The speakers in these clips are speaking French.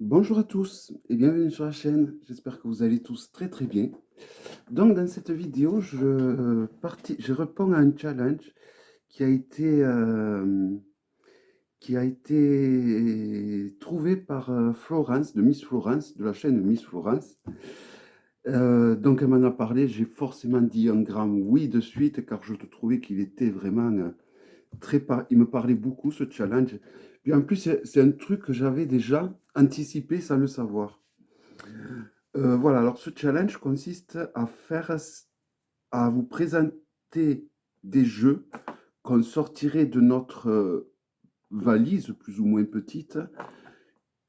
Bonjour à tous et bienvenue sur la chaîne. J'espère que vous allez tous très très bien. Donc dans cette vidéo, je réponds à un challenge qui a été, trouvé par Florence, de Miss Florence, de la chaîne Miss Florence. Donc elle m'en a parlé, j'ai forcément dit un grand oui de suite car je trouvais qu'il était vraiment il me parlait beaucoup ce challenge. Puis en plus, c'est un truc que j'avais déjà anticipé sans le savoir. Voilà, alors ce challenge consiste à vous présenter des jeux qu'on sortirait de notre valise plus ou moins petite,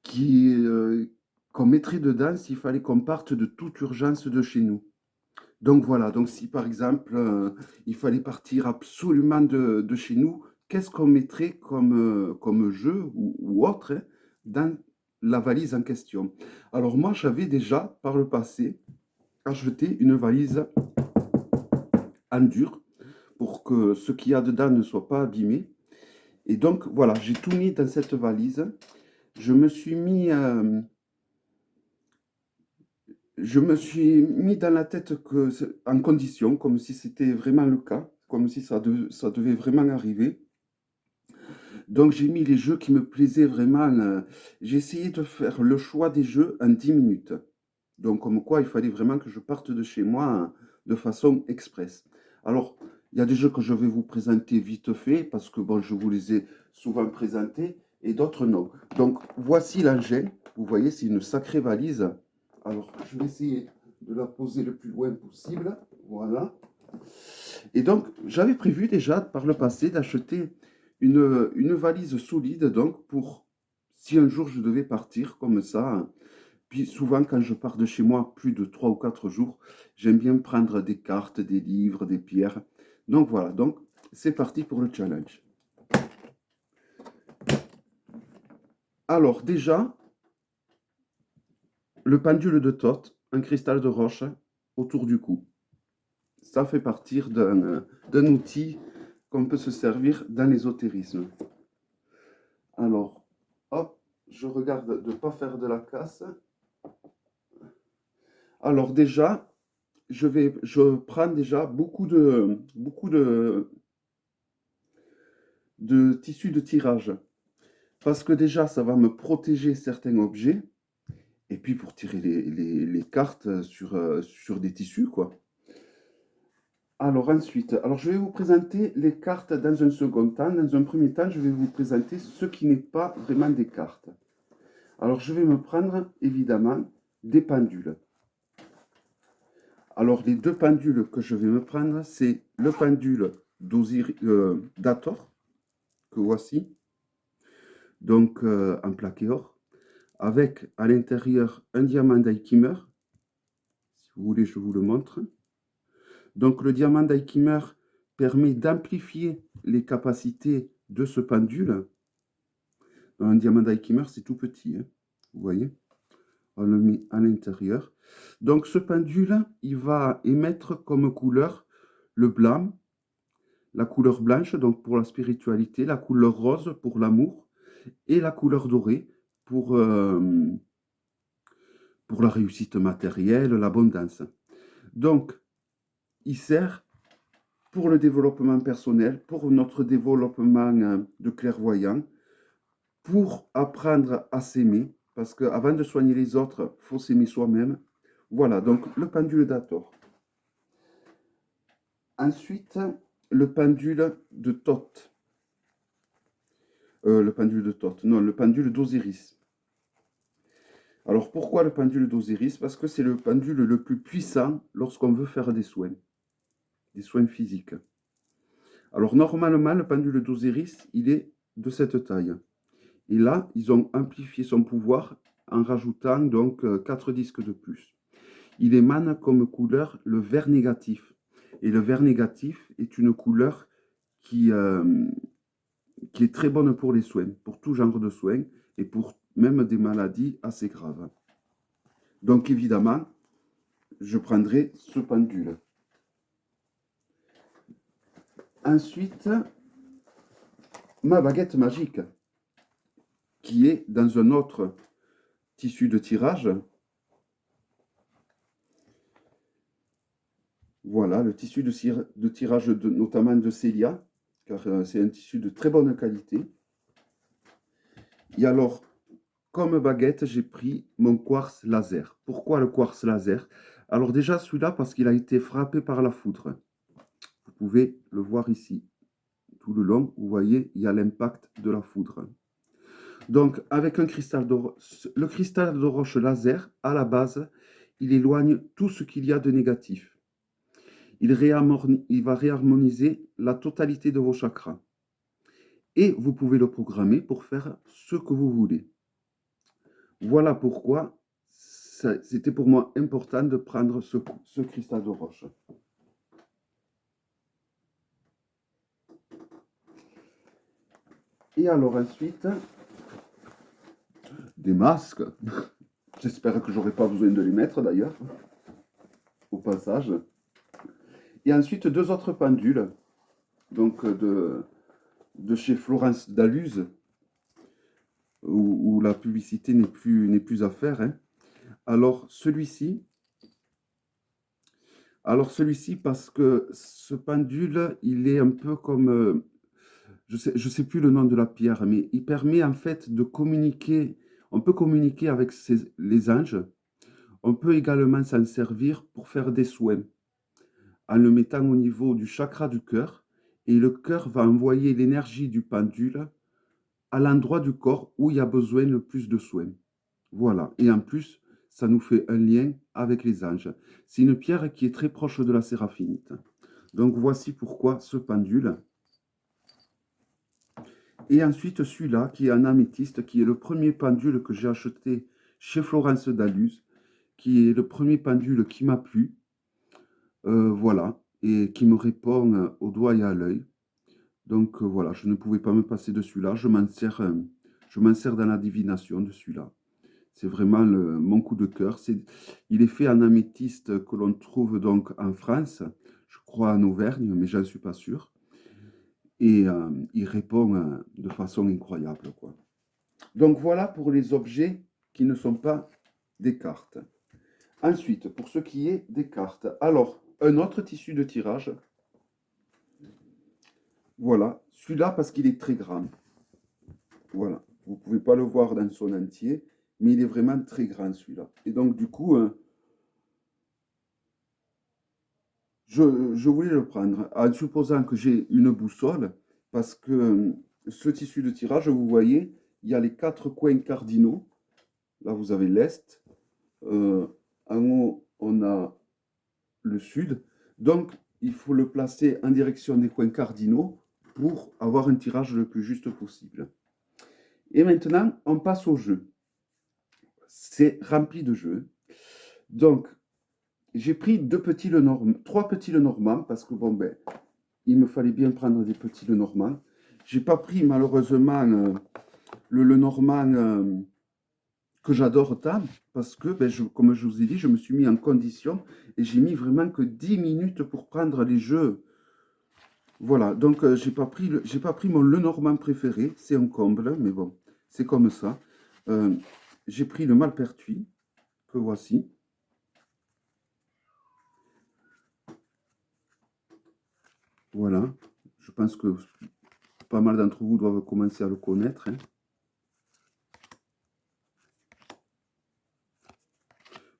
qui, qu'on mettrait dedans s'il fallait qu'on parte de toute urgence de chez nous. Donc voilà, donc si par exemple il fallait partir absolument de chez nous, qu'est-ce qu'on mettrait comme jeu ou autre hein, dans la valise en question? Alors moi, j'avais déjà par le passé acheté une valise en dur pour que ce qu'il y a dedans ne soit pas abîmé. Et donc voilà, j'ai tout mis dans cette valise. Je me suis mis, je me suis mis dans la tête que en condition, comme si c'était vraiment le cas, comme si ça devait vraiment arriver. Donc j'ai mis les jeux qui me plaisaient vraiment. J'ai essayé de faire le choix des jeux en 10 minutes. Donc comme quoi, il fallait vraiment que je parte de chez moi de façon express. Alors, il y a des jeux que je vais vous présenter vite fait, parce que bon, je vous les ai souvent présentés, et d'autres non. Donc voici l'engin. Vous voyez, c'est une sacrée valise. Alors, je vais essayer de la poser le plus loin possible. Voilà. Et donc, j'avais prévu déjà par le passé d'acheter une valise solide, donc pour si un jour je devais partir comme ça. Puis souvent, quand je pars de chez moi plus de 3 ou 4 jours, j'aime bien prendre des cartes, des livres, des pierres. Donc voilà, donc c'est parti pour le challenge. Alors déjà, le pendule de Thoth, un cristal de roche autour du cou. Ça fait partir d'un outil qu'on peut se servir dans l'ésotérisme. Alors, hop, je regarde de ne pas faire de la casse. Alors déjà, je prends déjà de tissus de tirage. Parce que déjà, ça va me protéger certains objets. Et puis pour tirer les cartes sur des tissus, quoi. Alors ensuite, alors je vais vous présenter les cartes dans un second temps. Dans un premier temps, je vais vous présenter ce qui n'est pas vraiment des cartes. Alors je vais me prendre évidemment des pendules. Alors les deux pendules que je vais me prendre, c'est le pendule d'Hathor, que voici, donc en plaqué or, avec à l'intérieur un diamant d'Alchimère. Si vous voulez, je vous le montre. Donc le diamant d'Alchimère permet d'amplifier les capacités de ce pendule. Un diamant d'Alchimère, c'est tout petit, hein, vous voyez. On le met à l'intérieur. Donc ce pendule, il va émettre comme couleur le blanc, la couleur blanche, donc pour la spiritualité, la couleur rose pour l'amour, et la couleur dorée pour la réussite matérielle, l'abondance. Donc, il sert pour le développement personnel, pour notre développement de clairvoyant, pour apprendre à s'aimer, parce qu'avant de soigner les autres, il faut s'aimer soi-même. Voilà, donc le pendule d'Hathor. Ensuite, le pendule de Thoth. Le pendule de Thoth, non, le pendule d'Osiris. Alors pourquoi le pendule d'Osiris? Parce que c'est le pendule le plus puissant lorsqu'on veut faire des soins physiques. Alors normalement, le pendule d'Osiris, il est de cette taille. Et là, ils ont amplifié son pouvoir en rajoutant donc 4 disques de plus. Il émane comme couleur le vert négatif. Et le vert négatif est une couleur qui est très bonne pour les soins, pour tout genre de soins et pour même des maladies assez graves. Donc évidemment, je prendrai ce pendule. Ensuite, ma baguette magique, qui est dans un autre tissu de tirage. Voilà, le tissu de tirage notamment de Célia, car c'est un tissu de très bonne qualité. Et alors, comme baguette, j'ai pris mon quartz laser. Pourquoi le quartz laser? Alors déjà, celui-là, parce qu'il a été frappé par la foudre. Vous pouvez le voir ici. Tout le long, vous voyez, il y a l'impact de la foudre. Donc, avec un cristal le cristal de roche laser, à la base, il éloigne tout ce qu'il y a de négatif. Il va réharmoniser la totalité de vos chakras. Et vous pouvez le programmer pour faire ce que vous voulez. Voilà pourquoi c'était pour moi important de prendre ce cristal de roche. Et alors ensuite, des masques. J'espère que j'aurai pas besoin de les mettre d'ailleurs, au passage. Et ensuite, deux autres pendules, donc de chez Florence Dalluze, où la publicité n'est plus à faire. Hein. Alors celui-ci, parce que ce pendule, il est un peu comme, je sais plus le nom de la pierre, mais il permet en fait de communiquer. On peut communiquer avec les anges. On peut également s'en servir pour faire des soins, en le mettant au niveau du chakra du cœur. Et le cœur va envoyer l'énergie du pendule à l'endroit du corps où il y a besoin le plus de soins. Voilà. Et en plus, ça nous fait un lien avec les anges. C'est une pierre qui est très proche de la séraphinite. Donc voici pourquoi ce pendule. Et ensuite celui-là, qui est un améthyste, qui est le premier pendule que j'ai acheté chez Florence Dalluze, qui est le premier pendule qui m'a plu. Voilà. Et qui me répond au doigt et à l'œil. Donc voilà, je ne pouvais pas me passer de celui-là. Je m'en sers dans la divination de celui-là. C'est vraiment mon coup de cœur. Il est fait en améthyste que l'on trouve donc en France, je crois en Auvergne, mais j'en suis pas sûr. Et il répond de façon incroyable, quoi. Donc voilà pour les objets qui ne sont pas des cartes. Ensuite, pour ce qui est des cartes. Alors, un autre tissu de tirage. Voilà, celui-là parce qu'il est très grand. Voilà, vous ne pouvez pas le voir dans son entier, mais il est vraiment très grand celui-là. Et donc du coup, je voulais le prendre en supposant que j'ai une boussole, parce que ce tissu de tirage, vous voyez, il y a les 4 coins cardinaux. Là, vous avez l'Est. En haut, on a le Sud. Donc, il faut le placer en direction des coins cardinaux pour avoir un tirage le plus juste possible. Et maintenant, on passe au jeu. C'est rempli de jeux. Donc, j'ai pris trois petits Lenormand parce que bon, ben, il me fallait bien prendre des petits Lenormand. J'ai pas pris malheureusement le Lenormand que j'adore tant parce que, ben, comme je vous ai dit, je me suis mis en condition et j'ai mis vraiment que 10 minutes pour prendre les jeux. Voilà, donc j'ai pas pris mon Lenormand préféré, c'est un comble, mais bon, c'est comme ça. J'ai pris le Malpertuis, que voici. Voilà, je pense que pas mal d'entre vous doivent commencer à le connaître. Hein.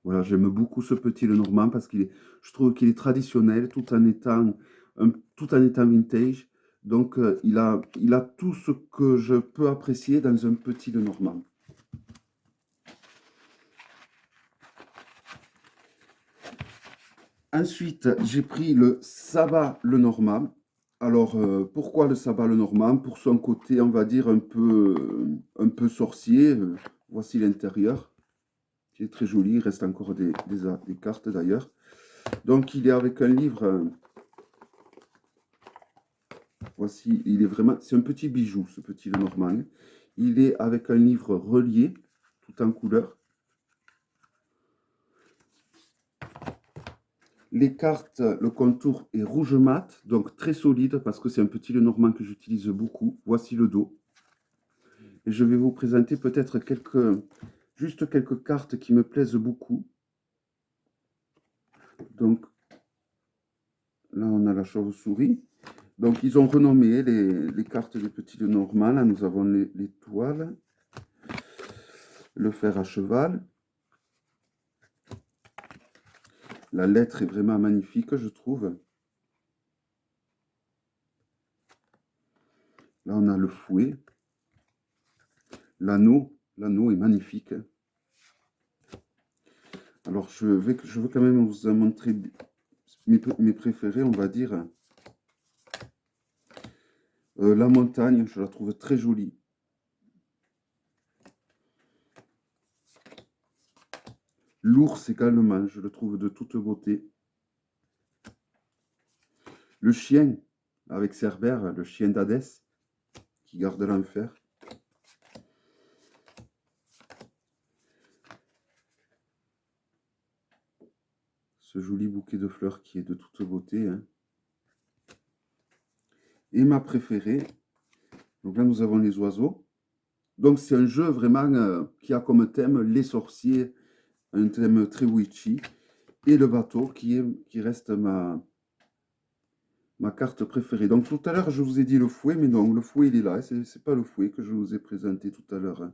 Voilà, j'aime beaucoup ce petit Lenormand parce je trouve qu'il est traditionnel tout en étant vintage. Donc, il a tout ce que je peux apprécier dans un petit Lenormand. Ensuite, j'ai pris le Sabbat Lenormand. Alors, pourquoi le Sabbat Lenormand? Pour son côté, on va dire, un peu sorcier. Voici l'intérieur, qui est très joli. Il reste encore des cartes d'ailleurs. Donc, il est avec un livre. Voici, il est vraiment. C'est un petit bijou, ce petit Lenormand. Il est avec un livre relié, tout en couleur. Les cartes, le contour est rouge mat, donc très solide parce que c'est un petit Lenormand que j'utilise beaucoup. Voici le dos. Et je vais vous présenter peut-être Juste quelques cartes qui me plaisent beaucoup. Donc, là, on a la chauve-souris. Donc, ils ont renommé les cartes des petits Lenormand. Là, nous avons l'étoile, le fer à cheval. La lettre est vraiment magnifique, je trouve. Là, on a le fouet. L'anneau est magnifique. Alors, je veux quand même vous montrer mes préférés, on va dire. La montagne, je la trouve très jolie. L'ours également, je le trouve de toute beauté. Le chien, avec Cerbère, le chien d'Hadès, qui garde l'enfer. Ce joli bouquet de fleurs qui est de toute beauté. Hein. Et ma préférée, donc là nous avons les oiseaux. Donc c'est un jeu vraiment qui a comme thème les sorciers, un thème très witchy. Et le bateau qui reste ma carte préférée. Donc tout à l'heure je vous ai dit le fouet, mais non, le fouet il est là. C'est pas le fouet que je vous ai présenté tout à l'heure. Hein.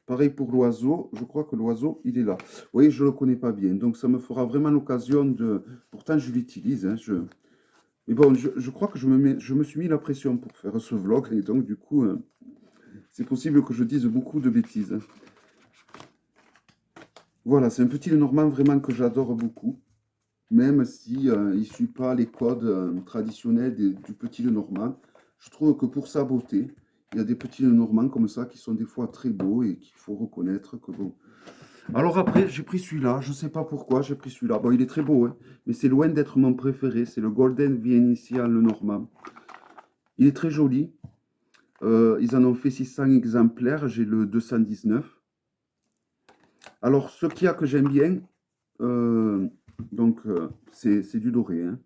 Pareil pour l'oiseau, je crois que l'oiseau, il est là. Vous voyez, je ne le connais pas bien. Donc, ça me fera vraiment l'occasion de... Pourtant, je l'utilise. Hein, Mais bon, je crois que je me suis mis la pression pour faire ce vlog. Et donc, du coup, c'est possible que je dise beaucoup de bêtises. Hein. Voilà, c'est un petit Lenormand vraiment que j'adore beaucoup. Même si il ne suit pas les codes traditionnels du petit Lenormand. Je trouve que pour sa beauté, il y a des petits Lenormands comme ça qui sont des fois très beaux et qu'il faut reconnaître que bon... Alors après, j'ai pris celui-là, je ne sais pas pourquoi j'ai pris celui-là. Bon, il est très beau, hein, mais c'est loin d'être mon préféré. C'est le Golden Vénitien Lenormand. Il est très joli. Ils en ont fait 600 exemplaires. J'ai le 219. Alors, ce qu'il y a que j'aime bien, c'est du doré. Hein.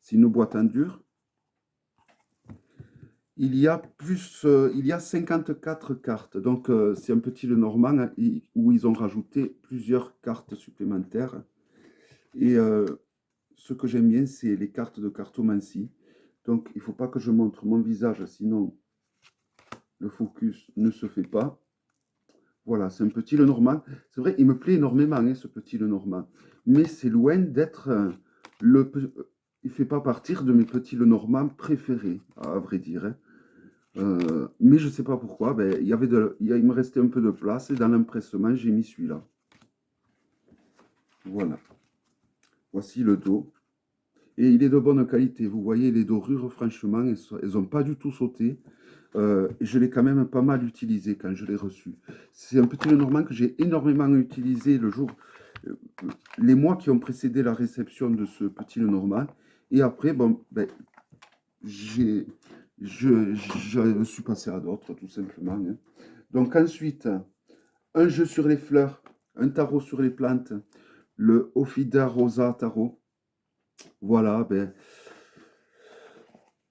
C'est une boîte en dur. Il y a 54 cartes. Donc, c'est un petit Lenormand hein, où ils ont rajouté plusieurs cartes supplémentaires. Et ce que j'aime bien, c'est les cartes de cartomancie. Donc, il ne faut pas que je montre mon visage, sinon le focus ne se fait pas. Voilà, c'est un petit Lenormand. C'est vrai, il me plaît énormément, hein, ce petit Lenormand. Mais c'est loin d'être le... Il ne fait pas partir de mes petits Lenormand préférés, à vrai dire. Hein. Mais je ne sais pas pourquoi. Ben, il me restait un peu de place et dans l'empressement, j'ai mis celui-là. Voilà. Voici le dos. Et il est de bonne qualité. Vous voyez, les dorures, franchement, elles n'ont pas du tout sauté. Et je l'ai quand même pas mal utilisé quand je l'ai reçu. C'est un petit Lenormand que j'ai énormément utilisé euh, les mois qui ont précédé la réception de ce petit Lenormand. Et après, bon, ben, je suis passé à d'autres, tout simplement. Hein. Donc ensuite, un jeu sur les fleurs, un tarot sur les plantes, le Ophida Rosa Tarot. Voilà, ben,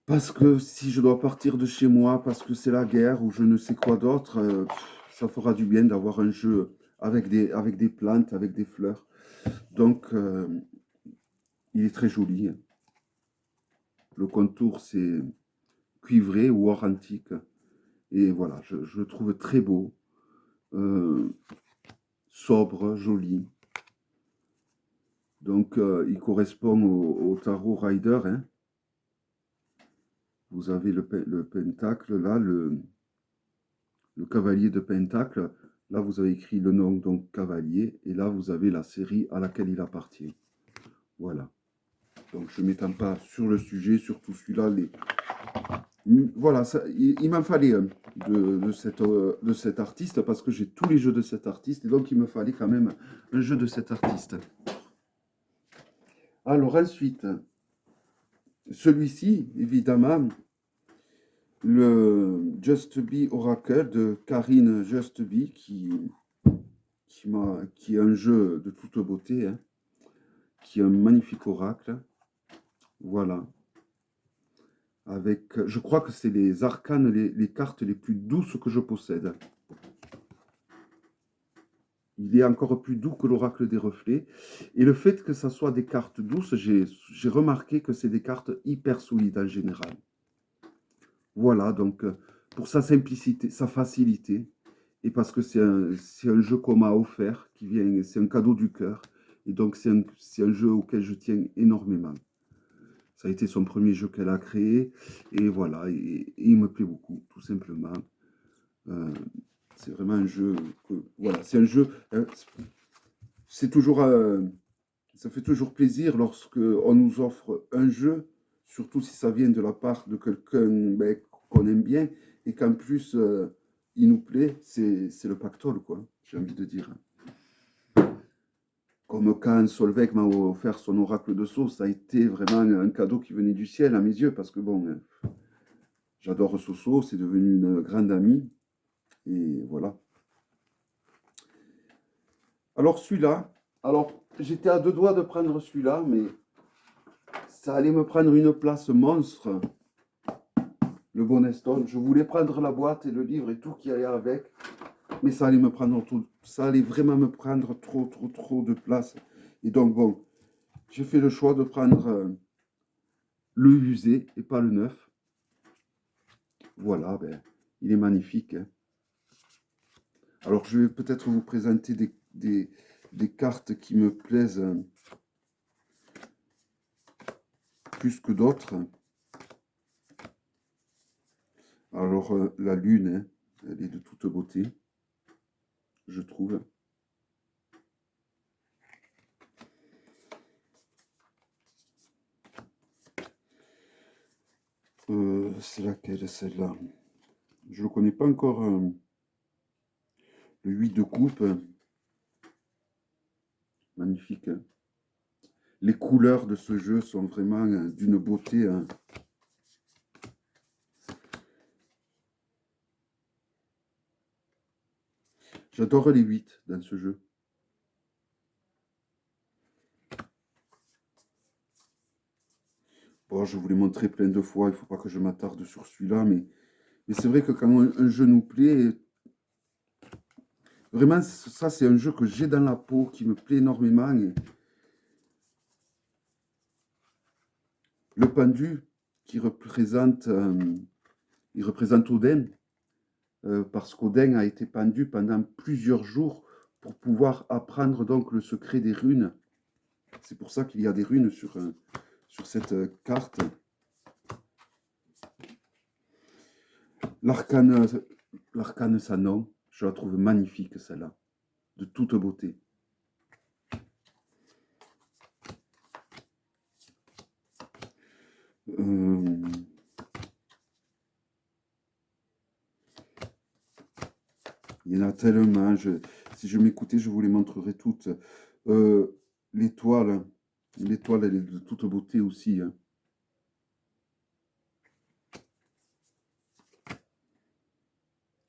parce que si je dois partir de chez moi, parce que c'est la guerre ou je ne sais quoi d'autre, ça fera du bien d'avoir un jeu avec des plantes, avec des fleurs. Donc, il est très joli. Le contour, c'est cuivré ou or antique. Et voilà, je le trouve très beau, euh, sobre, joli. Donc, il correspond au tarot Rider. Hein. Vous avez le pentacle, là, le cavalier de pentacle. Là, vous avez écrit le nom, donc cavalier. Et là, vous avez la série à laquelle il appartient. Voilà. Donc, je ne m'étends pas sur le sujet, surtout celui-là. Voilà, il m'en fallait un de cet artiste parce que j'ai tous les jeux de cet artiste. Et donc, il me fallait quand même un jeu de cet artiste. Alors, ensuite, celui-ci, évidemment, le Just Be Oracle de Karine Just Be qui est un jeu de toute beauté, hein, qui est un magnifique oracle. Voilà. Avec, je crois que c'est les arcanes, les cartes les plus douces que je possède. il est encore plus doux que l'oracle des reflets. Et le fait que ça soit des cartes douces, j'ai remarqué que c'est des cartes hyper solides en général. Voilà, donc pour sa simplicité, sa facilité, et parce que c'est un jeu qu'on m'a offert, c'est un cadeau du cœur, et donc c'est un jeu auquel je tiens énormément. Ça a été son premier jeu qu'elle a créé, et voilà, et il me plaît beaucoup, tout simplement. C'est vraiment un jeu voilà, c'est un jeu, c'est toujours, ça fait toujours plaisir lorsque on nous offre un jeu, surtout si ça vient de la part de quelqu'un ben, qu'on aime bien, et qu'en plus il nous plaît, c'est le pactole, quoi, j'ai envie de dire. Comme quand Solveig m'a offert son oracle de Sceaux, ça a été vraiment un cadeau qui venait du ciel à mes yeux, parce que bon, j'adore Soso, c'est devenu une grande amie, et voilà. Alors celui-là, alors j'étais à deux doigts de prendre celui-là, mais ça allait me prendre une place monstre, le Boneston. Je voulais prendre la boîte et le livre et tout qui allait avec, mais ça allait me prendre tout, ça allait vraiment me prendre trop de place. Et donc bon, j'ai fait le choix de prendre le usé et pas le neuf. Voilà, ben, il est magnifique, hein. Alors je vais peut-être vous présenter des cartes qui me plaisent plus que d'autres. Alors la lune, hein, elle est de toute beauté, je trouve. C'est laquelle, celle-là? Je ne le connais pas encore. Le 8 de coupe. Magnifique, hein. Les couleurs de ce jeu sont vraiment d'une beauté, hein. J'adore les 8 dans ce jeu. Bon, je vous l'ai montré plein de fois, il ne faut pas que je m'attarde sur celui-là, mais c'est vrai que quand un jeu nous plaît, vraiment, ça c'est un jeu que j'ai dans la peau, qui me plaît énormément. Et le pendu qui représente, il représente Odin, parce qu'Odin a été pendu pendant plusieurs jours pour pouvoir apprendre donc le secret des runes. C'est pour ça qu'il y a des runes sur cette carte. L'arcane Sanon, je la trouve magnifique celle-là, de toute beauté. Il y en a tellement. Si je m'écoutais, je vous les montrerai toutes. L'étoile, l'étoile, elle est de toute beauté aussi, hein.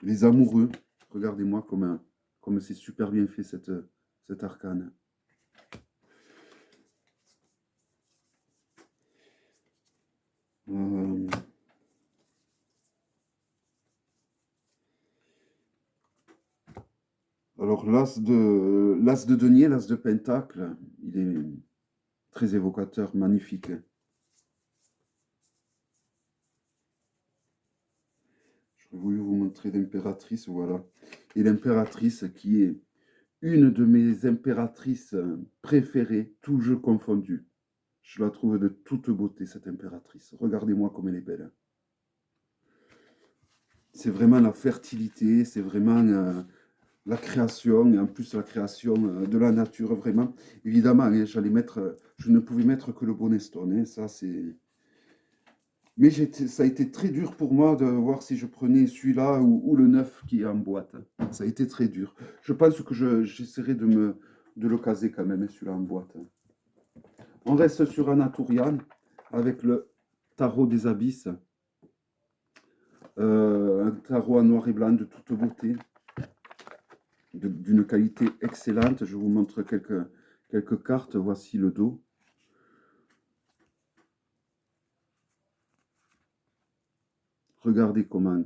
Les amoureux, regardez-moi comme c'est super bien fait cette arcane. Alors l'as de denier, l'as de pentacle, il est très évocateur, magnifique. Je voulais vous montrer l'impératrice, voilà. Et l'impératrice qui est une de mes impératrices préférées, tous jeux confondus. Je la trouve de toute beauté, cette impératrice. Regardez-moi comme elle est belle. C'est vraiment la fertilité, c'est vraiment la création, et en plus la création de la nature, vraiment. Évidemment, hein, je ne pouvais mettre que le Boneston, hein, ça c'est... Mais ça a été très dur pour moi de voir si je prenais celui-là ou le neuf qui est en boîte. Ça a été très dur. Je pense que j'essaierai de le caser quand même, hein, celui-là en boîte. On reste sur Anaturian avec le tarot des abysses. Un tarot en noir et blanc de toute beauté, d'une qualité excellente. Je vous montre quelques cartes. Voici le dos. Regardez comment...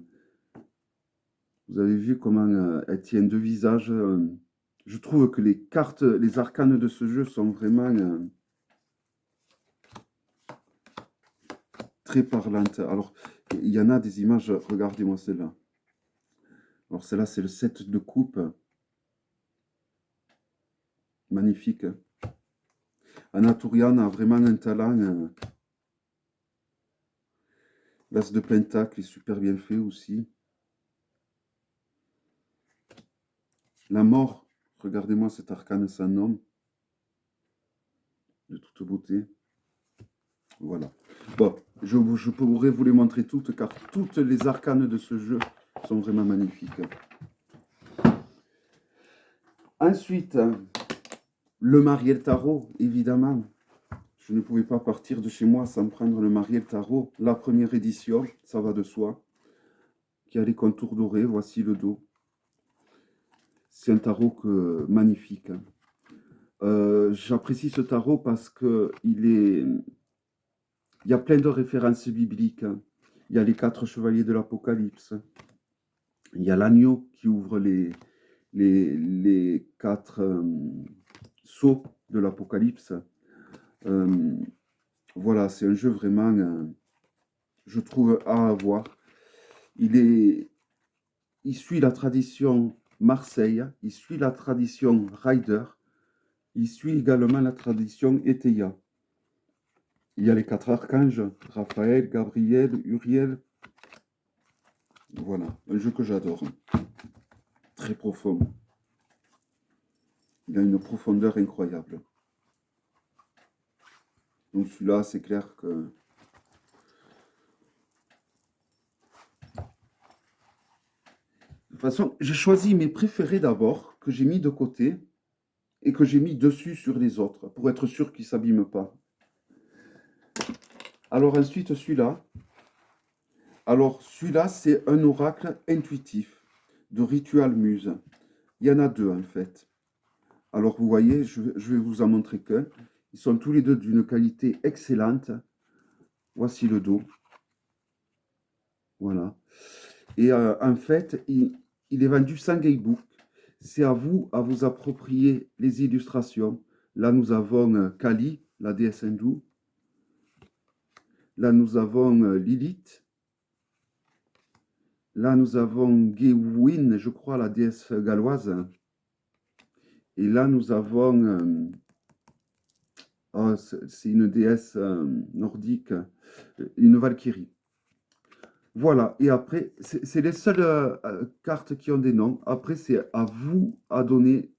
Vous avez vu comment elle tient deux visages Je trouve que les cartes, les arcanes de ce jeu sont vraiment très parlantes. Alors, il y en a des images, regardez-moi celle-là. Alors, celle-là, c'est le 7 de coupe. Magnifique. Anatolian a vraiment un talent. L'as de pentacle est super bien fait aussi. La mort, regardez-moi cet arcane sans nom. De toute beauté. Voilà. Bon, je pourrais vous les montrer toutes, car toutes les arcanes de ce jeu sont vraiment magnifiques. Ensuite, le Mariel Tarot, évidemment. Je ne pouvais pas partir de chez moi sans prendre le Mariel Tarot. La première édition, ça va de soi. Qui a les contours dorés, voici le dos. C'est un tarot magnifique. J'apprécie ce tarot parce il y a plein de références bibliques. Il y a les 4 chevaliers de l'Apocalypse. Il y a l'agneau qui ouvre les 4 sceaux de l'Apocalypse. Voilà, c'est un jeu vraiment, je trouve, à avoir. Il suit la tradition Marseille, il suit la tradition Rider, il suit également la tradition Eteia. Il y a les 4 archanges, Raphaël, Gabriel, Uriel. Voilà, un jeu que j'adore. Très profond. Il a une profondeur incroyable. Donc celui-là, c'est clair que... De toute façon, j'ai choisi mes préférés d'abord, que j'ai mis de côté, et que j'ai mis dessus sur les autres, pour être sûr qu'ils ne s'abîment pas. Alors ensuite, celui-là. Alors celui-là, c'est un oracle intuitif, de Ritual Muse. Il y en a 2 en fait. Alors vous voyez, je vais vous en montrer qu'un. Ils sont tous les 2 d'une qualité excellente. Voici le dos. Voilà. Et en fait, il est vendu sans guidebook. C'est à vous approprier les illustrations. Là, nous avons Kali, la déesse hindoue. Là, nous avons Lilith. Là, nous avons Gewin, je crois, la déesse galloise. Et là, nous avons... oh, c'est une déesse nordique, une Valkyrie. Voilà, et après, c'est les seules cartes qui ont des noms. Après, c'est à vous à donner,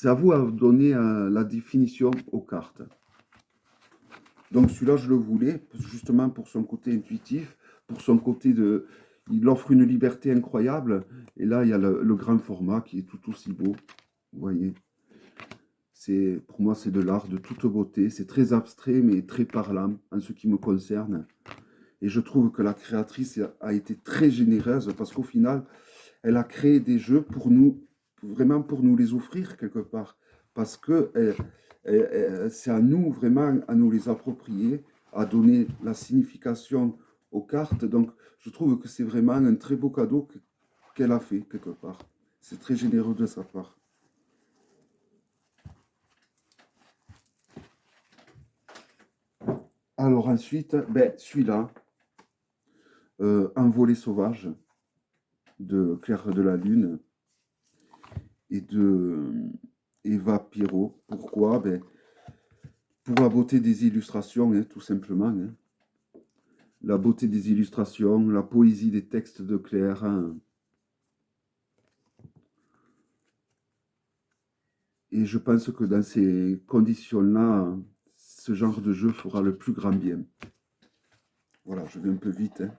la définition aux cartes. Donc celui-là, je le voulais, justement pour son côté intuitif, pour son côté de... Il offre une liberté incroyable. Et là, il y a le grand format qui est tout aussi beau. Vous voyez, pour moi, c'est de l'art de toute beauté. C'est très abstrait, mais très parlant en ce qui me concerne. Et je trouve que la créatrice a été très généreuse parce qu'au final, elle a créé des jeux pour nous, vraiment pour nous les offrir quelque part. Parce que c'est à nous vraiment à nous les approprier, à donner la signification aux cartes. Donc, je trouve que c'est vraiment un très beau cadeau qu'elle a fait quelque part. C'est très généreux de sa part. Alors ensuite, ben, celui-là, Un volet sauvage de Claire de la Lune et de Eva Pirot. Pourquoi? Ben, pour la beauté des illustrations, hein, tout simplement. Hein. La beauté des illustrations, la poésie des textes de Claire. Hein. Et je pense que dans ces conditions-là, ce genre de jeu fera le plus grand bien. Voilà, je vais un peu vite. Hein.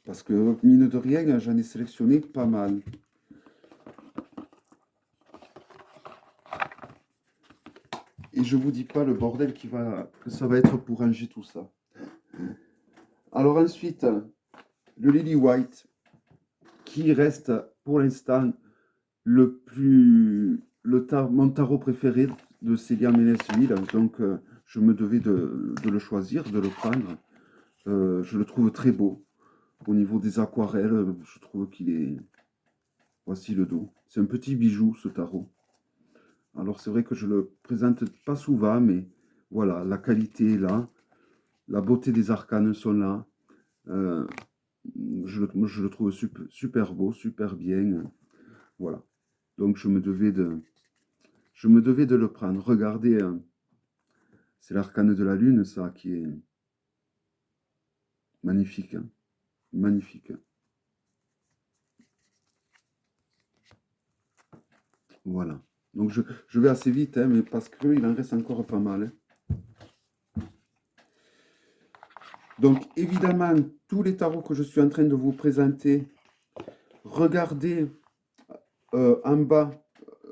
Parce que, mine de rien, j'en ai sélectionné pas mal. Et je vous dis pas le bordel que ça va être pour ranger tout ça. Alors ensuite, le Lily White, qui reste pour l'instant mon tarot préféré de Célia Ménès-Ville. Donc, je me devais de le choisir, de le prendre. Je le trouve très beau. Au niveau des aquarelles, je trouve qu'il est Voici le dos. C'est un petit bijou, ce tarot. Alors, c'est vrai que je le présente pas souvent, mais voilà, la qualité est là. La beauté des arcanes sont là. Euh, je le trouve super, super beau, super bien. Voilà. Donc, je me devais de le prendre. Regardez, c'est l'arcane de la lune, ça, qui est magnifique. Hein. Magnifique. Voilà. Donc, je vais assez vite, hein, mais parce qu'il en reste encore pas mal. Hein. Donc, évidemment, tous les tarots que je suis en train de vous présenter, regardez en bas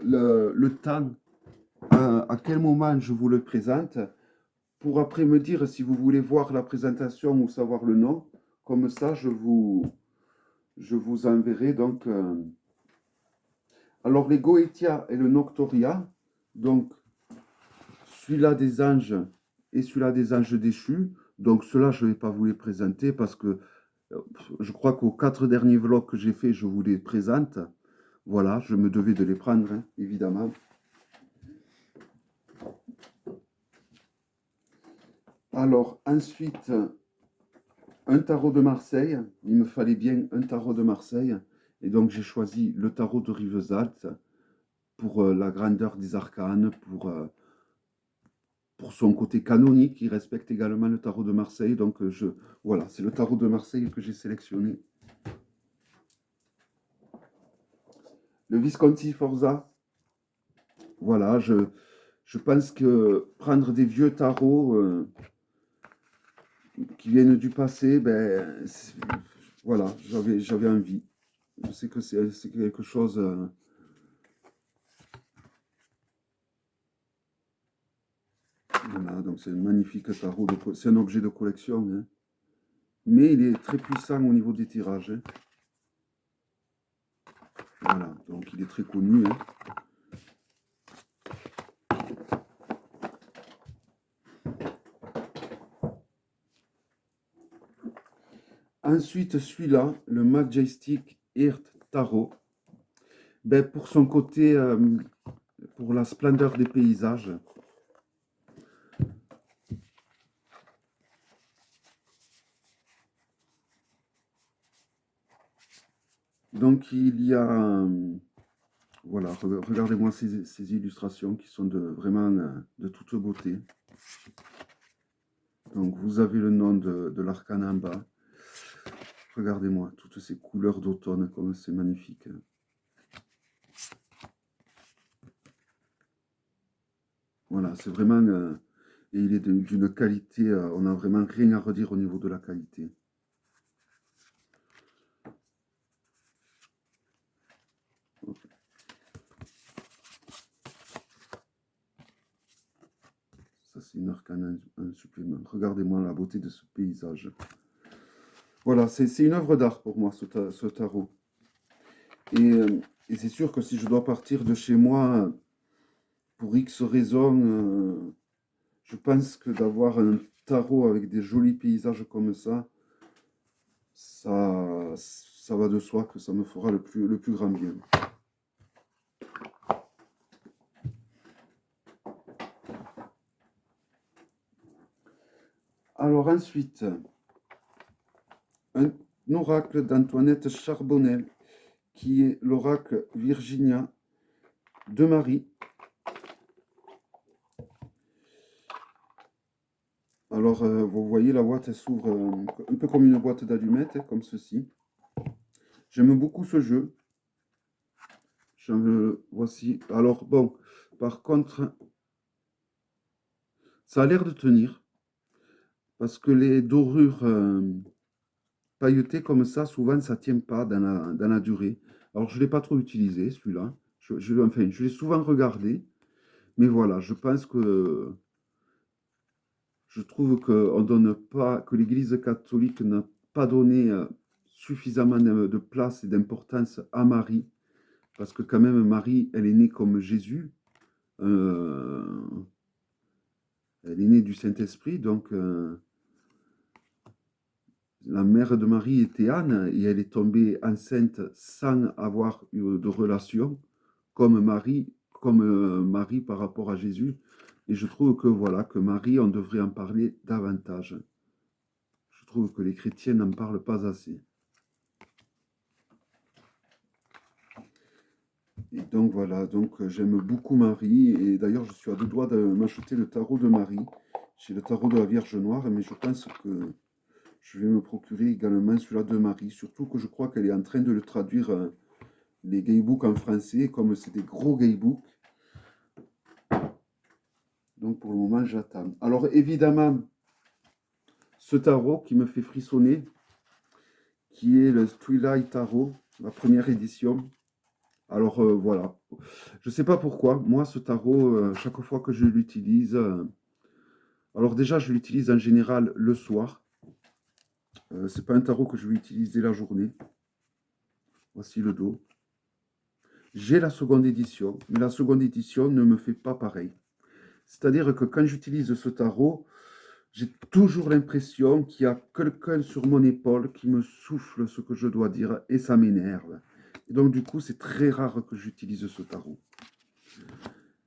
le temps, à quel moment je vous le présente, pour après me dire si vous voulez voir la présentation ou savoir le nom. Comme ça, je vous enverrai donc. Alors, les Goetia et le Noctoria, donc celui-là des anges et celui-là des anges déchus. Donc, ceux-là, je ne vais pas vous les présenter parce que je crois qu'aux 4 derniers vlogs que j'ai fait, je vous les présente. Voilà, je me devais de les prendre, hein, évidemment. Alors, ensuite, un tarot de Marseille. Il me fallait bien un tarot de Marseille. Et donc, j'ai choisi le tarot de Rivesaltes pour la grandeur des arcanes, pour son côté canonique. Il respecte également le tarot de Marseille. Donc, voilà, c'est le tarot de Marseille que j'ai sélectionné. Le Visconti Forza. Voilà, je pense que prendre des vieux tarots qui viennent du passé, ben, voilà, j'avais envie. Je sais que c'est quelque chose. Voilà, donc c'est un magnifique tarot. C'est un objet de collection. Hein. Mais il est très puissant au niveau des tirages. Hein. Voilà, donc il est très connu. Hein. Ensuite, celui-là, le Majestic Earth Tarot. Ben, pour son côté, pour la splendeur des paysages. Donc il y a, voilà, regardez-moi ces illustrations qui sont vraiment de toute beauté. Donc vous avez le nom de l'arcane en bas. Regardez-moi toutes ces couleurs d'automne, comme c'est magnifique. Voilà, c'est vraiment, et il est d'une qualité, on n'a vraiment rien à redire au niveau de la qualité. Ça, c'est une arcane en supplément. Regardez-moi la beauté de ce paysage. Voilà, c'est une œuvre d'art pour moi, ce tarot. Et c'est sûr que si je dois partir de chez moi, pour X raisons, je pense que d'avoir un tarot avec des jolis paysages comme ça va de soi que ça me fera le plus grand bien. Alors ensuite, un oracle d'Antoinette Charbonnel, qui est l'oracle Virginia de Marie. Alors, vous voyez, la boîte, elle s'ouvre un peu comme une boîte d'allumettes, comme ceci. J'aime beaucoup ce jeu. Voici. Alors, bon, par contre, ça a l'air de tenir, parce que les dorures pailletées comme ça, souvent, ça ne tient pas dans la durée. Alors, je ne l'ai pas trop utilisé, celui-là. Enfin, je l'ai souvent regardé, mais voilà, je pense que je trouve que l'Église catholique n'a pas donné suffisamment de place et d'importance à Marie, parce que quand même Marie, elle est née comme Jésus, euh, elle est née du Saint-Esprit, donc La mère de Marie était Anne et elle est tombée enceinte sans avoir eu de relation, comme Marie par rapport à Jésus. Et je trouve que voilà, que Marie, on devrait en parler davantage. Je trouve que les chrétiens n'en parlent pas assez. Et donc voilà, donc j'aime beaucoup Marie. Et d'ailleurs, je suis à deux doigts de m'acheter le tarot de Marie. J'ai le tarot de la Vierge Noire, mais je pense que je vais me procurer également celui-là de Marie. Surtout que je crois qu'elle est en train de le traduire, les gaybooks en français, comme c'est des gros gaybooks. Donc pour le moment, j'attends. Alors évidemment, ce tarot qui me fait frissonner, qui est le Twilight Tarot, la première édition. Alors voilà, je ne sais pas pourquoi, moi ce tarot, chaque fois que je l'utilise, alors déjà je l'utilise en général le soir. C'est pas un tarot que je vais utiliser la journée. Voici le dos. J'ai la seconde édition, mais la seconde édition ne me fait pas pareil. C'est-à-dire que quand j'utilise ce tarot, j'ai toujours l'impression qu'il y a quelqu'un sur mon épaule qui me souffle ce que je dois dire et ça m'énerve. Et donc du coup, c'est très rare que j'utilise ce tarot.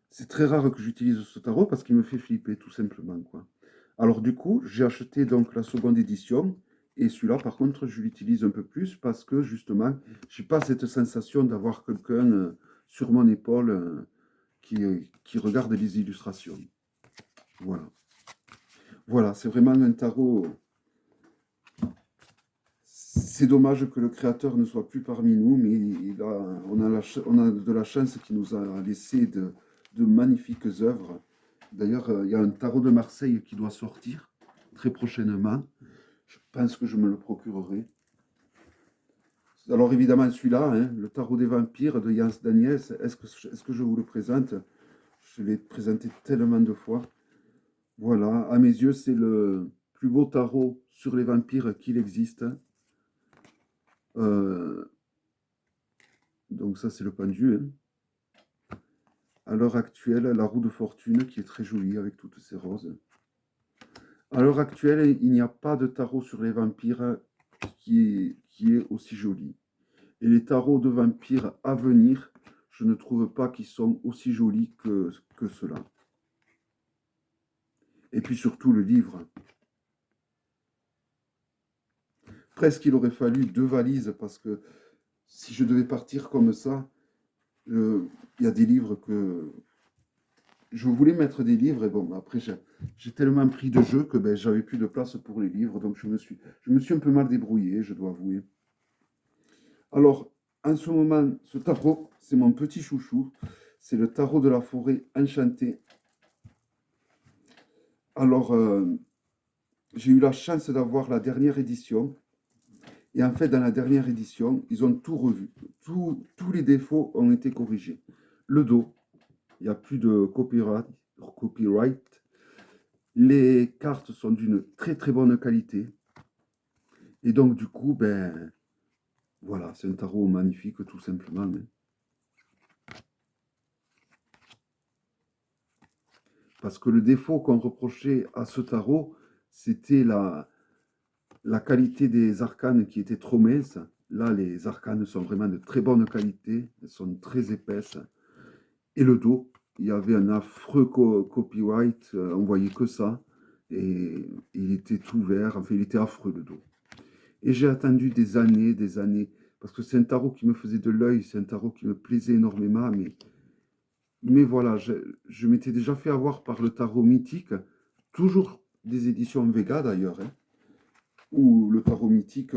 C'est très rare que j'utilise ce tarot parce qu'il me fait flipper tout simplement, quoi. Alors du coup, j'ai acheté donc la seconde édition et celui-là, par contre, je l'utilise un peu plus parce que justement, j'ai pas cette sensation d'avoir quelqu'un sur mon épaule qui regarde les illustrations. Voilà. Voilà, c'est vraiment un tarot. C'est dommage que le créateur ne soit plus parmi nous, mais on a de la chance qu'il nous a laissé de magnifiques œuvres. D'ailleurs, il y a un tarot de Marseille qui doit sortir très prochainement. Je pense que je me le procurerai. Alors évidemment, celui-là, hein, le tarot des vampires de Jans Daniels, est-ce que je vous le présente? Je l'ai présenté tellement de fois. Voilà, à mes yeux, c'est le plus beau tarot sur les vampires qu'il existe. Euh, donc ça, c'est le pendu. Hein. À l'heure actuelle, la roue de fortune qui est très jolie avec toutes ces roses. À l'heure actuelle, il n'y a pas de tarot sur les vampires qui est aussi joli. Et les tarots de vampires à venir, je ne trouve pas qu'ils sont aussi jolis que ceux-là. Et puis surtout le livre. Presque il aurait fallu 2 valises parce que si je devais partir comme ça, il y a des livres que je voulais mettre des livres et bon, après j'ai tellement pris de jeux que ben, j'avais plus de place pour les livres, donc je me suis un peu mal débrouillé, je dois avouer. Alors, en ce moment, ce tarot, c'est mon petit chouchou, c'est le tarot de la forêt enchantée. Alors, j'ai eu la chance d'avoir la dernière édition. Et en fait, dans la dernière édition, ils ont tout revu. Tous les défauts ont été corrigés. Le dos, il n'y a plus de copyright. Les cartes sont d'une très très bonne qualité. Et donc, du coup, ben voilà, c'est un tarot magnifique, tout simplement. Hein. Parce que le défaut qu'on reprochait à ce tarot, c'était la qualité des arcanes qui était trop mince. Là, les arcanes sont vraiment de très bonne qualité, elles sont très épaisses. Et le dos, il y avait un affreux copyright, on voyait que ça. Et il était tout vert, enfin, il était affreux le dos. Et j'ai attendu des années, parce que c'est un tarot qui me faisait de l'œil, c'est un tarot qui me plaisait énormément, mais voilà, je m'étais déjà fait avoir par le tarot mythique, toujours des éditions Vega d'ailleurs, hein, où le tarot mythique,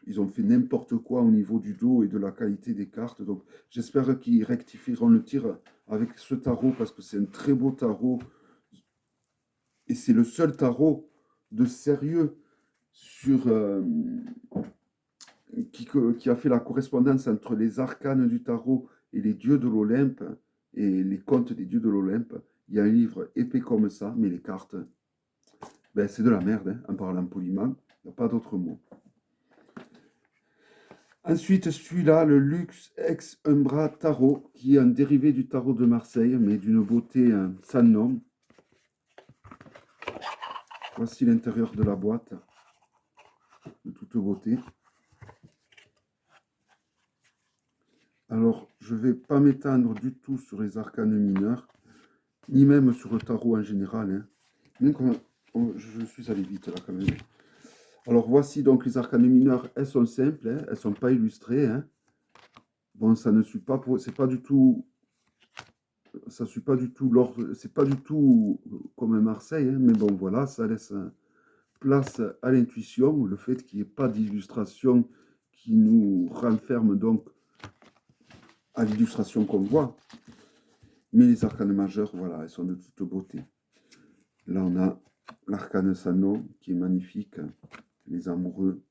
ils ont fait n'importe quoi au niveau du dos et de la qualité des cartes. Donc j'espère qu'ils rectifieront le tir avec ce tarot parce que c'est un très beau tarot et c'est le seul tarot de sérieux sur, qui a fait la correspondance entre les arcanes du tarot et les dieux de l'Olympe et les contes des dieux de l'Olympe. Il y a un livre épais comme ça, mais les cartes, ben, c'est de la merde, hein, en parlant poliment. Il n'y a pas d'autre mot. Ensuite, celui-là, le Lux Ex Umbra Tarot, qui est un dérivé du tarot de Marseille, mais d'une beauté sans nom. Voici l'intérieur de la boîte. toute beauté. Alors, je ne vais pas m'étendre du tout sur les arcanes mineurs, ni même sur le tarot en général. Hein. Donc, je suis allé vite là quand même. Alors, voici donc les arcanes mineurs. Elles sont simples, hein, elles ne sont pas illustrées. Hein. Bon, ça ne suit pas, c'est pas du tout, ça suit pas du tout l'ordre, c'est pas du tout comme un Marseille, hein, mais bon, voilà, ça laisse place à l'intuition, le fait qu'il n'y ait pas d'illustration qui nous renferme donc à l'illustration qu'on voit. Mais les arcanes majeures, voilà, elles sont de toute beauté. Là, on a l'arcane Sano qui est magnifique, les amoureux,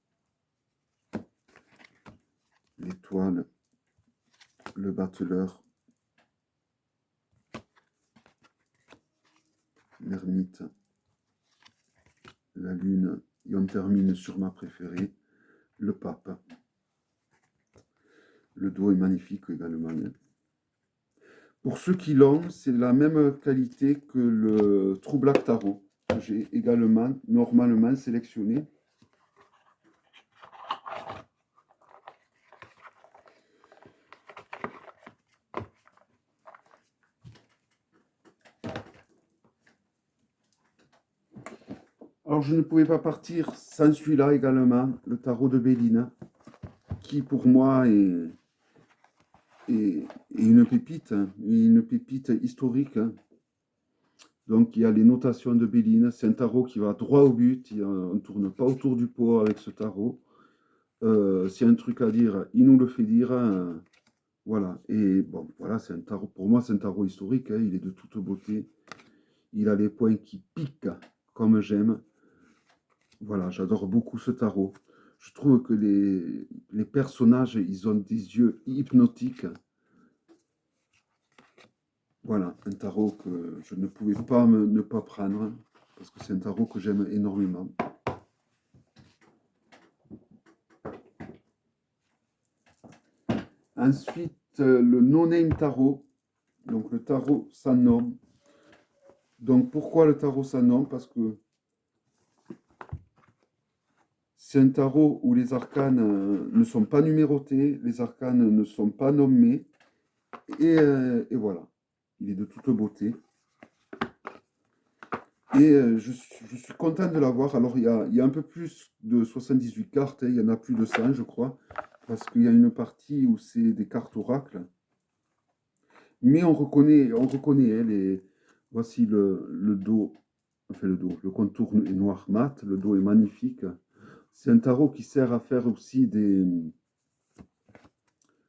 l'étoile, le battleur, l'ermite, la lune, et on termine sur ma préférée, le pape. Le dos est magnifique également. Pour ceux qui l'ont, c'est la même qualité que le True Black Tarot, que j'ai également normalement sélectionné. Alors je ne pouvais pas partir sans celui-là également, le tarot de Béline, qui pour moi est une pépite historique. Donc il y a les notations de Béline, c'est un tarot qui va droit au but, on ne tourne pas autour du pot avec ce tarot. S'il y a un truc à dire, il nous le fait dire. Voilà, et bon, voilà, c'est un tarot, pour moi c'est un tarot historique, hein, il est de toute beauté. Il a les points qui piquent, comme j'aime. Voilà, j'adore beaucoup ce tarot. Je trouve que les personnages, ils ont des yeux hypnotiques. Voilà, un tarot que je ne pouvais pas ne pas prendre, parce que c'est un tarot que j'aime énormément. Ensuite, le no-name tarot, donc le tarot sans nom. Donc pourquoi le tarot sans nom? Parce que c'est un tarot où les arcanes ne sont pas numérotés, les arcanes ne sont pas nommés, et voilà, il est de toute beauté. Et je suis content de l'avoir. Alors, il y a un peu plus de 78 cartes, hein, il y en a plus de 100, je crois, parce qu'il y a une partie où c'est des cartes oracles. Mais on reconnaît hein, voici le dos, enfin le contour est noir mat, le dos est magnifique. C'est un tarot qui sert à faire aussi de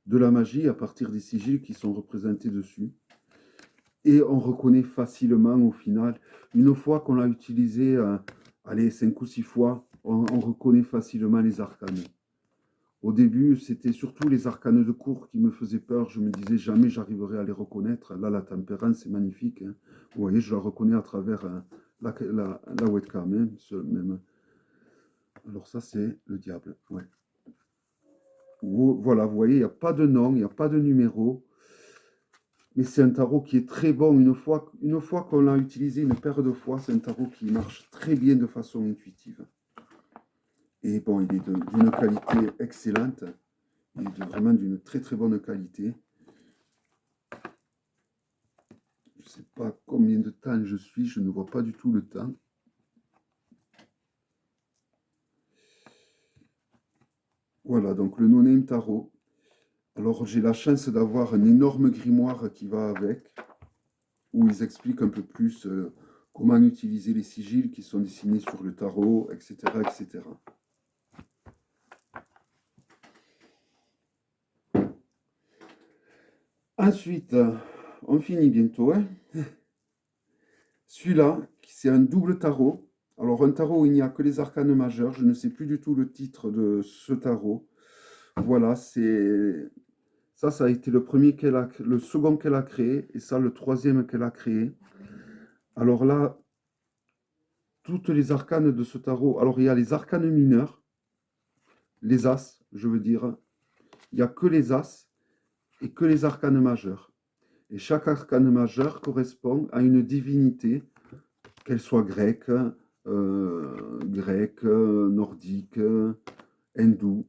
la magie à partir des sigils qui sont représentés dessus. Et on reconnaît facilement au final, une fois qu'on l'a utilisé, allez, 5 ou 6 fois, on reconnaît facilement les arcanes. Au début, c'était surtout les arcanes de cour qui me faisaient peur. Je me disais jamais j'arriverai à les reconnaître. Là, la tempérance, c'est magnifique. Hein. Vous voyez, je la reconnais à travers la webcam. Hein, même. Alors ça, c'est le diable. Ouais. Voilà, vous voyez, il n'y a pas de nom, il n'y a pas de numéro. Mais c'est un tarot qui est très bon. Une fois qu'on l'a utilisé une paire de fois, c'est un tarot qui marche très bien de façon intuitive. Et bon, il est d'une qualité excellente. Il est vraiment d'une très très bonne qualité. Je ne sais pas combien de temps je suis, je ne vois pas du tout le temps. Voilà, donc le no-name tarot. Alors j'ai la chance d'avoir un énorme grimoire qui va avec, où ils expliquent un peu plus comment utiliser les sigils qui sont dessinés sur le tarot, etc. etc. Ensuite, on finit bientôt. Hein. Celui-là, c'est un double tarot. Alors un tarot où il n'y a que les arcanes majeurs. Je ne sais plus du tout le titre de ce tarot. Voilà, ça a été le second qu'elle a créé, et ça le troisième qu'elle a créé. Alors là, toutes les arcanes de ce tarot. Alors il y a les arcanes mineurs, les as, je veux dire. Il n'y a que les as et que les arcanes majeurs. Et chaque arcane majeur correspond à une divinité, qu'elle soit grecque, nordique, hindou.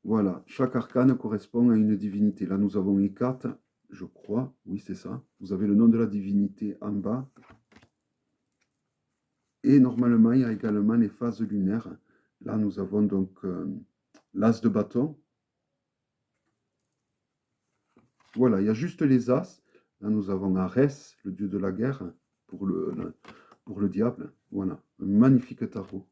Voilà, chaque arcane correspond à une divinité. Là, nous avons les cartes, je crois. Oui, c'est ça. Vous avez le nom de la divinité en bas. Et normalement, il y a également les phases lunaires. Là, nous avons donc l'as de bâton. Voilà, il y a juste les as. Là, nous avons Arès, le dieu de la guerre, pour le diable. Voilà, un magnifique tarot.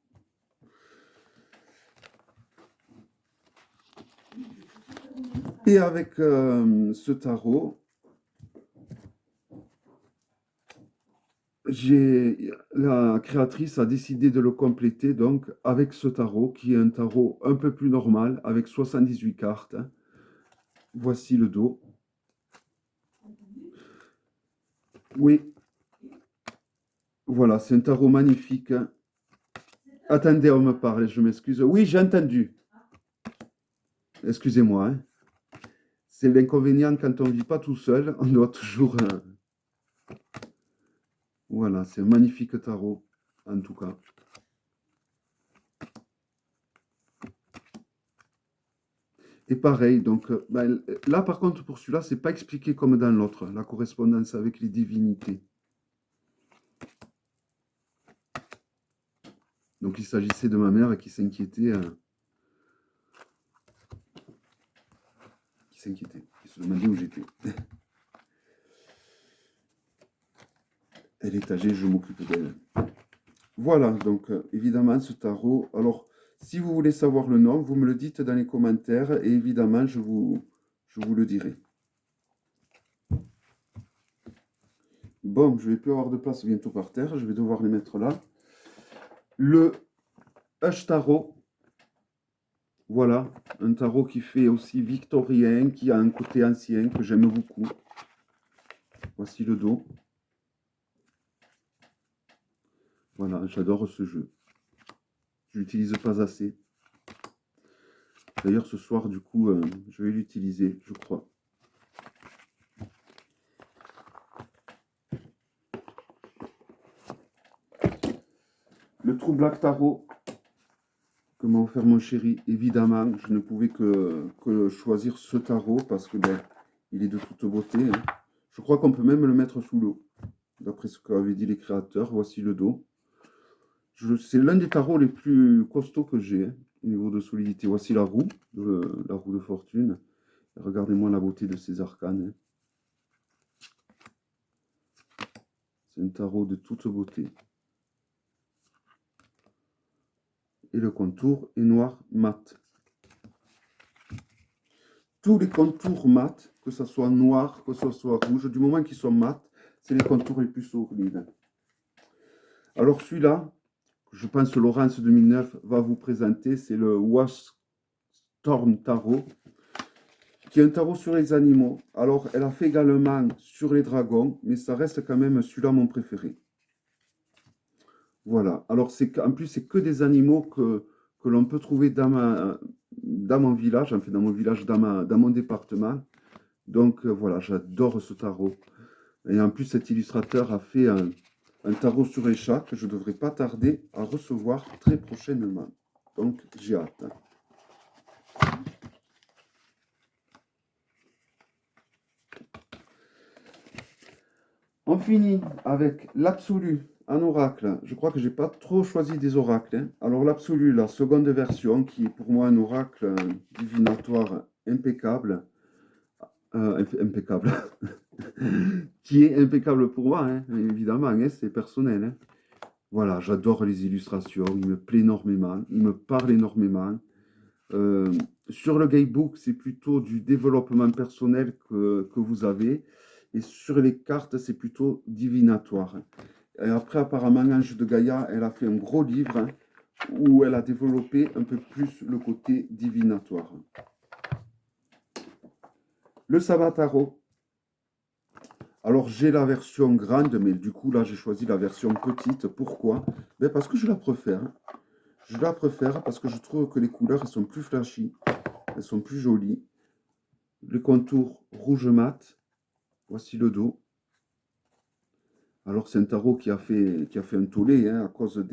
Et avec ce tarot, la créatrice a décidé de le compléter donc avec ce tarot, qui est un tarot un peu plus normal, avec 78 cartes. Voici le dos. Oui, voilà, c'est un tarot magnifique. Attendez, on me parle, je m'excuse. Oui, j'ai entendu. Excusez-moi. Hein. C'est l'inconvénient quand on ne vit pas tout seul, on doit toujours... Voilà, c'est un magnifique tarot, en tout cas. Et pareil, donc ben, là par contre pour celui-là, c'est pas expliqué comme dans l'autre, la correspondance avec les divinités. Donc il s'agissait de ma mère qui s'inquiétait, qui se demandait où j'étais. Elle est âgée, je m'occupe d'elle. Voilà, donc évidemment ce tarot. Alors, si vous voulez savoir le nom, vous me le dites dans les commentaires et évidemment je vous le dirai. Bon, je vais plus avoir de place bientôt par terre, je vais devoir les mettre là. Le Hush Tarot. Voilà, un tarot qui fait aussi victorien, qui a un côté ancien que j'aime beaucoup. Voici le dos. Voilà, j'adore ce jeu. Je l'utilise pas assez. D'ailleurs, ce soir, du coup, je vais l'utiliser, je crois. Le True Black Tarot que m'a offert mon chéri, évidemment, je ne pouvais que choisir ce tarot parce que ben, il est de toute beauté. Hein. Je crois qu'on peut même le mettre sous l'eau, d'après ce qu'avaient dit les créateurs. Voici le dos. C'est l'un des tarots les plus costauds que j'ai, hein, au niveau de solidité. Voici la roue de fortune. Regardez-moi la beauté de ces arcanes. Hein. C'est un tarot de toute beauté. Et le contour est noir mat. Tous les contours mat, que ce soit noir, que ce soit rouge, du moment qu'ils sont mat, c'est les contours les plus solides. Alors celui-là, je pense que Laurence 2009 va vous présenter, c'est le Wash Storm Tarot, qui est un tarot sur les animaux. Alors elle a fait également sur les dragons, mais ça reste quand même celui-là mon préféré. Voilà. Alors, en plus, c'est que des animaux que l'on peut trouver dans mon village, enfin dans mon village, dans mon département. Donc, voilà, j'adore ce tarot. Et en plus, cet illustrateur a fait un tarot sur les chats que je ne devrais pas tarder à recevoir très prochainement. Donc, j'ai hâte. On finit avec l'absolu en oracle. Je crois que j'ai pas trop choisi des oracles. Hein. Alors l'absolu, la seconde version, qui est pour moi un oracle divinatoire impeccable. Impeccable. Qui est impeccable pour moi, hein, évidemment, hein, c'est personnel. Hein. Voilà, j'adore les illustrations, il me plaît énormément, il me parle énormément. Sur le guidebook, c'est plutôt du développement personnel que vous avez. Et sur les cartes, c'est plutôt divinatoire. Et après, apparemment, Ange de Gaïa, elle a fait un gros livre hein, où elle a développé un peu plus le côté divinatoire. Le Sabataro. Alors, j'ai la version grande, mais du coup, là, j'ai choisi la version petite. Pourquoi? Ben, parce que je la préfère. Je la préfère parce que je trouve que les couleurs, elles sont plus flashy. Elles sont plus jolies. Les contours rouge mat. Voici le dos. Alors, c'est un tarot qui a fait un tollé hein, à cause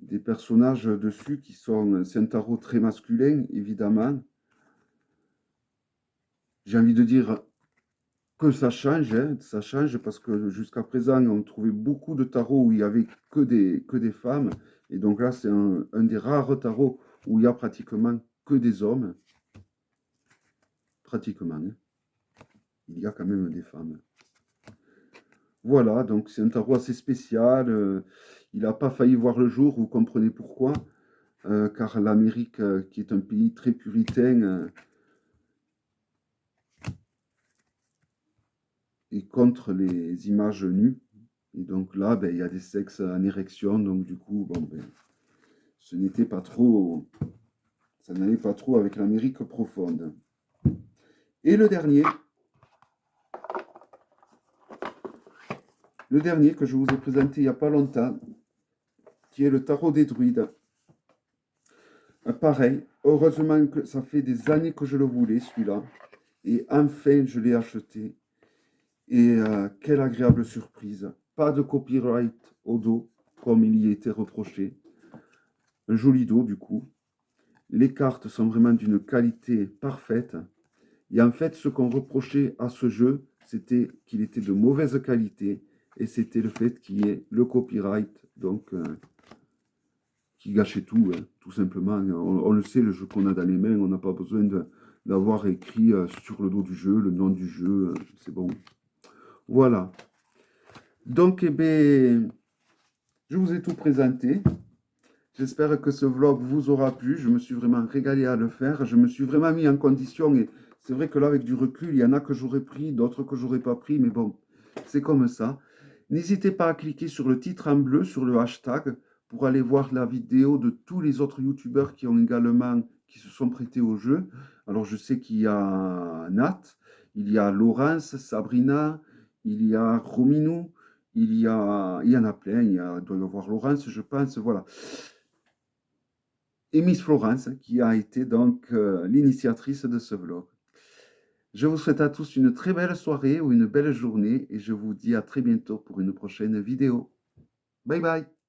des personnages dessus qui sont... C'est un tarot très masculin, évidemment. J'ai envie de dire que ça change parce que jusqu'à présent, on trouvait beaucoup de tarots où il y avait que des femmes. Et donc là, c'est un des rares tarots où il y a pratiquement que des hommes. Pratiquement, hein. Il y a quand même des femmes. Voilà, donc c'est un tarot assez spécial. Il n'a pas failli voir le jour, vous comprenez pourquoi. Car l'Amérique, qui est un pays très puritain, est contre les images nues. Et donc là, ben, il y a des sexes en érection, donc du coup, bon, ben, ce n'était pas trop, ça n'allait pas trop avec l'Amérique profonde. Et le dernier que je vous ai présenté il n'y a pas longtemps, qui est le tarot des druides. Pareil, heureusement que ça fait des années que je le voulais, celui-là. Et enfin, je l'ai acheté. Et quelle agréable surprise. Pas de copyright au dos, comme il y était reproché. Un joli dos, du coup. Les cartes sont vraiment d'une qualité parfaite. Et en fait, ce qu'on reprochait à ce jeu, c'était qu'il était de mauvaise qualité. Et c'était le fait qu'il y ait le copyright, donc qui gâchait tout, hein, tout simplement. On le sait, le jeu qu'on a dans les mains, on n'a pas besoin d'avoir écrit sur le dos du jeu, le nom du jeu, c'est bon. Voilà. Donc, eh ben, je vous ai tout présenté. J'espère que ce vlog vous aura plu. Je me suis vraiment régalé à le faire. Je me suis vraiment mis en condition. Et c'est vrai que là, avec du recul, il y en a que j'aurais pris, d'autres que j'aurais pas pris. Mais bon, c'est comme ça. N'hésitez pas à cliquer sur le titre en bleu, sur le hashtag, pour aller voir la vidéo de tous les autres youtubeurs qui se sont prêtés au jeu. Alors, je sais qu'il y a Nat, il y a Laurence, Sabrina, il y a Rominou, il y en a plein. Il doit y avoir Laurence, je pense. Voilà. Et Miss Florence, qui a été donc l'initiatrice de ce vlog. Je vous souhaite à tous une très belle soirée ou une belle journée et je vous dis à très bientôt pour une prochaine vidéo. Bye bye!